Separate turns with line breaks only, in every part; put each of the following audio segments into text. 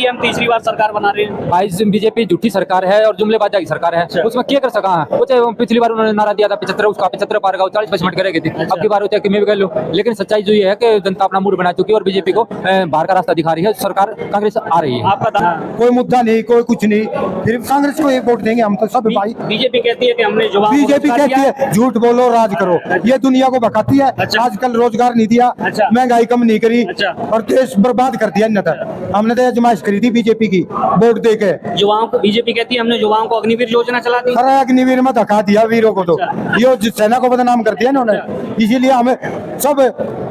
रही है, हम तीसरी बार सरकार बना रहे हैं।
भाई बीजेपी झूठी सरकार है और जुमलेबाजा की सरकार है। उसमें क्या कर सका है वो? चाहे पिछली बार उन्होंने नारा दिया था 75, उसका 75 पार का 40% करेगी थी। अब की बार होती है कि मैं भी कर लूं, लेकिन सच्चाई जो ये है कि जनता अपना मूड बना चुकी है और बीजेपी को बाहर का रास्ता दिखा रही है। सरकार कांग्रेस आ रही है।
आपका
कोई मुद्दा नहीं, कोई कुछ नहीं, फिर कांग्रेस को एक वोट देंगे हम तो सब भाई।
बीजेपी कहती है कि हमने जवाब
बीजेपी कहती है झूठ बोलो राज करो, ये दुनिया को भगाती है।
अच्छा।
आजकल रोजगार नहीं दिया,
अच्छा।
महंगाई कम नहीं करी,
अच्छा।
और देश बर्बाद कर दिया। हमने तो आजमाइश करी थी बीजेपी की वोट दे के।
युवाओं को, बीजेपी कहती है हमने युवाओं को अग्निवीर योजना चला दी।
अरे अग्निवीर में धक्का दिया वीरों को, तो ये सेना को बदनाम कर दिया इन्होंने। इसीलिए हमें सब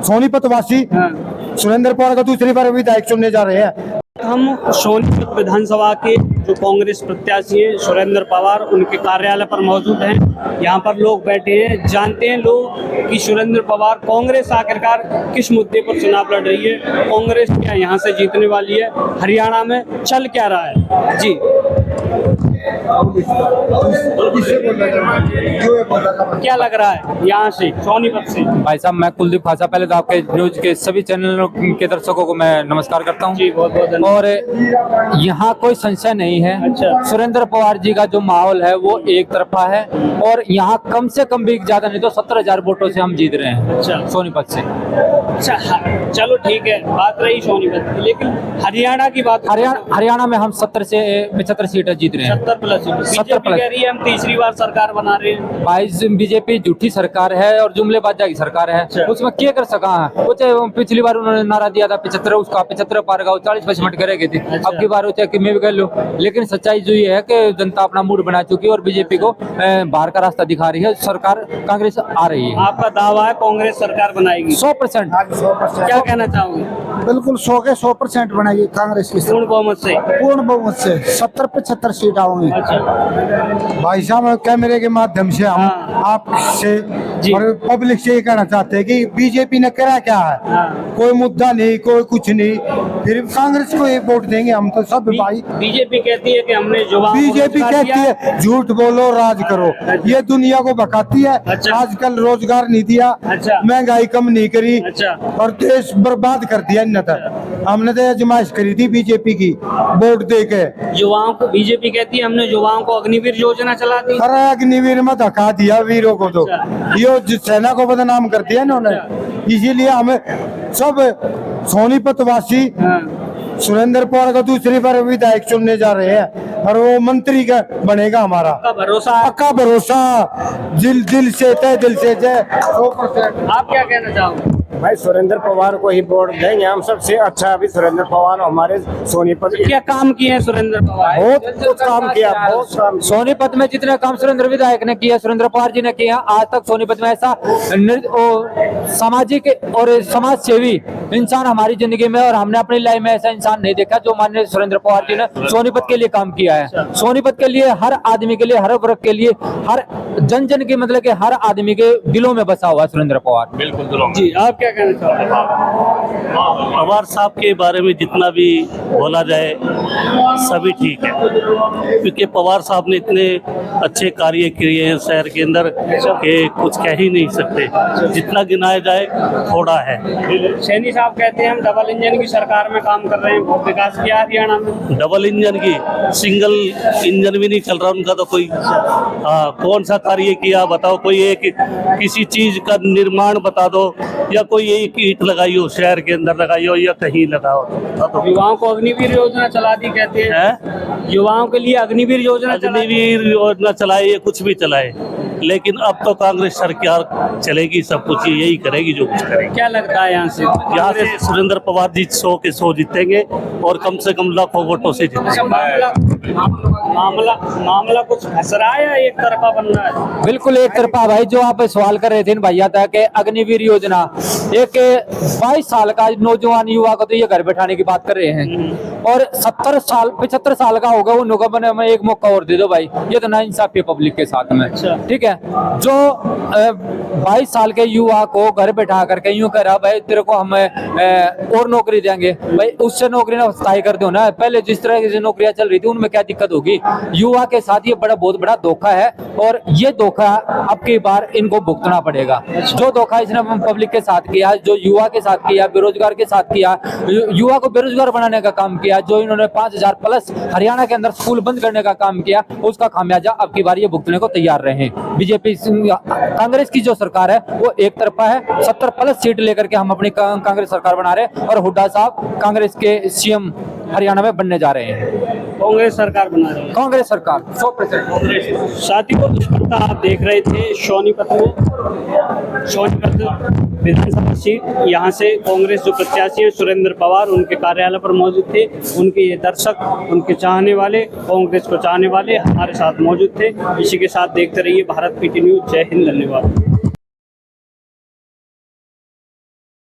सोनीपत वासी सुरेंद्र पवार का दूसरी बार विधायक चुनने जा रहे हैं।
हम सोनीपत विधानसभा के जो कांग्रेस प्रत्याशी हैं सुरेंद्र पवार, उनके कार्यालय पर मौजूद हैं। यहाँ पर लोग बैठे हैं, जानते हैं लोग कि सुरेंद्र पवार कांग्रेस आखिरकार किस मुद्दे पर चुनाव लड़ रही है, कांग्रेस क्या यहाँ से जीतने वाली है, हरियाणा में चल क्या रहा है। जी क्या लग रहा है यहाँ से सोनीपत से?
भाई साहब मैं कुलदीप खासा, पहले तो आपके न्यूज के सभी चैनलों के दर्शकों को मैं नमस्कार करता हूँ।
जी बहुत बहुत धन्यवाद।
और यहाँ कोई संशय नहीं है,
अच्छा।
सुरेंद्र पवार जी का जो माहौल है वो एक तरफा है और यहाँ कम से कम भी ज्यादा नहीं तो 17,000 वोटों से हम जीत रहे हैं।
अच्छा।
सोनीपत से।
अच्छा चलो ठीक है, बात रही सोनीपत की, लेकिन हरियाणा की बात,
हरियाणा में हम 70 से 75 सीटें जीत रहे हैं।
70 प्लस। बीजेपी कह रही है हम तीसरी बार सरकार बना रहे हैं।
भाई बीजेपी झूठी सरकार है और जुमलेबाजा की सरकार है।
अच्छा।
उसमें क्या कर सका है वो? चाहे पिछली बार उन्होंने नारा दिया था 75, उसका 75 पार का 40% करेगी थी। अब की बार होती है कि मैं भी कर लूं, लेकिन सच्चाई जो ये है कि जनता अपना मूड बना चुकी है और बीजेपी को बाहर का रास्ता दिखा रही है। सरकार कांग्रेस आ रही है।
आपका दावा है कांग्रेस सरकार बनाएगी
100%।
क्या कहना चाहोगे?
बिल्कुल 100 के 100% बनाएगी कांग्रेस की,
पूर्ण बहुमत से।
पूर्ण बहुमत से 70-75 सीट आओगी।
अच्छा।
भाई साहब कैमरे के माध्यम से हम
हाँ।
आपसे
जी।
और पब्लिक से ये कहना चाहते हैं कि बीजेपी ने करा क्या है।
हाँ।
कोई मुद्दा नहीं, कोई कुछ नहीं, फिर कांग्रेस को एक वोट देंगे हम तो सब भाई।
बीजेपी कहती है कि हमने जवाब
बीजेपी कहती है झूठ बोलो राज करो, ये दुनिया को भगाती है।
अच्छा।
आजकल रोजगार नहीं दिया,
अच्छा।
महंगाई कम नहीं करी,
अच्छा।
और देश बर्बाद कर दिया। हमने तो आजमाइश करी थी बीजेपी की वोट दे के।
युवाओं को, बीजेपी कहती है हमने युवाओं को अग्निवीर योजना चला दी।
अरे अग्निवीर में धक्का दिया वीरों को, तो ये सेना को बदनाम कर दिया इन्होंने। इसीलिए हमें सब सोनीपत वासी सुरेंद्र पवार का दूसरी बार विधायक चुनने जा रहे हैं और वो मंत्री का बनेगा हमारा।
का भरोसा,
पक्का भरोसा, दिल से तय दिल से जय 100%।
आप क्या कहना चाहोगे?
भाई सुरेंद्र पवार को ही वोट देंगे हम। सबसे अच्छा अभी सुरेंद्र पवार हमारे सोनीपत
क्या काम किए हैं सुरेंद्र पवार?
बहुत कुछ काम किया, बहुत काम।
सोनीपत में जितने काम सुरेंद्र विधायक ने किया, सुरेंद्र पवार जी ने किया, आज तक सोनीपत में ऐसा सामाजिक और समाज सेवी इंसान हमारी जिंदगी में और हमने अपनी लाइफ में ऐसा इंसान नहीं देखा जो माननीय सुरेंद्र पवार जी ने सोनीपत के लिए काम किया है। सोनीपत के लिए, हर आदमी के लिए, हर वर्ग के लिए, हर जन जन के, मतलब कि हर आदमी के दिलों में बसा हुआ सुरेंद्र पवार।
बिल्कुल दिलों
जी आप क्या कहना चाहोगे?
पवार साहब के बारे में जितना भी बोला जाए सभी ठीक है, क्योंकि पवार साहब ने इतने अच्छे कार्य किए हैं शहर के अंदर कि कुछ कह ही नहीं सकते। जितना गिनाया जाए थोड़ा है।
सैनी साहब कहते हैं हम डबल इंजन की सरकार में काम कर रहे हैं, बहुत विकास किया हरियाणा में।
डबल इंजन की, सिंगल इंजन भी नहीं चल रहा उनका तो कोई। कौन सा कार्य किया बताओ? कोई एक किसी चीज का निर्माण बता दो, या कोई एक ईंट लगाई हो शहर के अंदर लगाई हो या कहीं लगाओ। तो
युवाओं को अग्निवीर योजना चला दी कहते हैं। युवाओं के लिए अग्निवीर योजना
अग्निवीर योजना चलाए या कुछ भी चलाए, लेकिन अब तो कांग्रेस सरकार चलेगी, सब कुछ यही करेगी जो कुछ करेगी।
क्या लगता है यहाँ से?
यहाँ से सुरेंद्र पवार जी 100 के 100 जीतेंगे और कम से कम लाखों वोटों से जीतेंगे।
मामला कुछ फंस रहा है या एक तरफा बन रहा है?
बिल्कुल एक तरफा भाई। जो आप सवाल कर रहे थे भैया था कि अग्निवीर योजना, एक 22 साल का नौजवान युवा को तो ये घर बैठाने की बात कर रहे हैं और 70 साल 75 साल का होगा वो नौका बने में एक मौका और दे दो भाई। ये तो ना इंसाफी है पब्लिक के साथ में। ठीक है, जो 22 साल के युवा को घर बैठा करके यूं कह रहा भाई तेरे को हम और नौकरी देंगे, भाई उससे नौकरी ना तय कर दो ना। पहले जिस तरह की नौकरियां चल रही थी उनमें क्या दिक्कत होगी? युवा के साथ ये बहुत बड़ा धोखा है और ये धोखा अब की बार इनको भुगतना पड़ेगा। जो धोखा इसने पब्लिक के साथ किया किया, जो युवा के साथ किया, बेरोजगार के साथ किया, युवा को बेरोजगार बनाने का काम किया, जो इन्होंने 5000 प्लस हरियाणा के अंदर स्कूल बंद करने का काम किया, उसका खामियाजा अब की बार ये भुगतने को तैयार रहे। बीजेपी कांग्रेस की जो सरकार है वो एक तरफा है, 70 प्लस सीट लेकर के हम अपनी कांग्रेस सरकार बना रहे हैं और हुड्डा साहब कांग्रेस के सीएम हरियाणा में बनने जा रहे हैं।
कांग्रेस सरकार बना रही है।
कांग्रेस सरकार 100%।
साथियों, दुष्कर्ता आप देख रहे थे सोनीपत में, सोनीपत विधानसभा सीट, यहाँ से कांग्रेस जो प्रत्याशी हैं सुरेंद्र पवार उनके कार्यालय पर मौजूद थे। उनके ये दर्शक, उनके चाहने वाले, कांग्रेस को चाहने वाले हमारे साथ मौजूद थे। इसी के साथ देखते रहिए भारत पीटी न्यूज। जय हिंद, धन्यवाद।